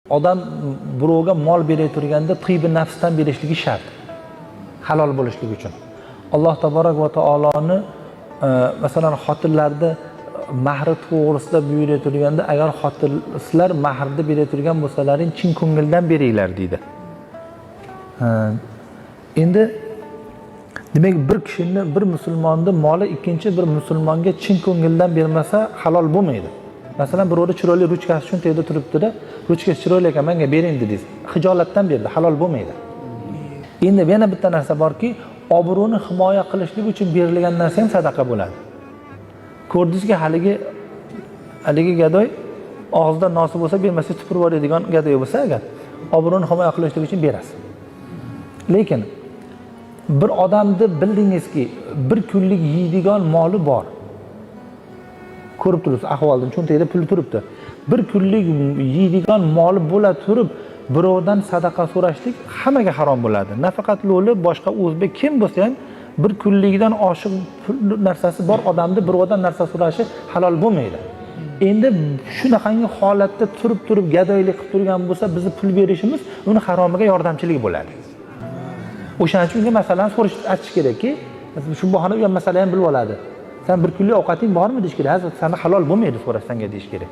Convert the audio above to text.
Odam birovga mol berayotganda tiybi nafsdan berishligi shart. Halol bo'lishligi uchun. Alloh taborak va taoloni masalan xotinlarda mahri to'g'risida buyurayotganda agar xotinlar mahrni berayotgan bo'lsalaring chin ko'ngildan beringlar deydi. Endi demak bir kishini bir musulmonni moli ikkinchi bir musulmonga chin ko'ngildan bermasa halol bo'lmaydi. Masalan birovni chiroyli ruchkasi uchun tegda turibdi-da, ruchkasi chiroyli ekan, menga bering dedingiz. Hijolatdan berdi, halol bo'lmaydi. Endi yana bitta narsa borki, obro'ni himoya qilishlik uchun berilgan narsa ham sadaqa bo'ladi. Ko'rdingizki, haligi gadoy og'zida nosi bo'lsa bermasa tupurib yuboradigan gadoy bo'lsa agar, obro'ni himoya qilishlik uchun berasiz. Lekin bir odamni bildingizki, bir kunlik yeydigan moli bor. Ko'rib turibsiz, ahvoldan cho'ntakda pul turibdi. Bir kunlik yeydigan moli bo'la turib, birovdan sadaqa so'rashlik hammaga harom bo'ladi. Nafaqat lo'li, boshqa o'zbek kim bo'lsa ham bir kunlikdan oshiq narsasi bor odamni birovdan narsa so'rashi halol bo'lmaydi. Endi shunaqangi holatda turib gadoylik qilib turgan bo'lsa, bizni pul berishimiz uni haromiga yordamchilik bo'ladi. O'shaning uchun masalan so'rash aytish kerakki, shu bahona u masala ham bilib oladi. Sen bir kunlik ovqating bormi deyish kerak. Hozir sana halol bo'lmaydi so'rashsanga deyish kerak.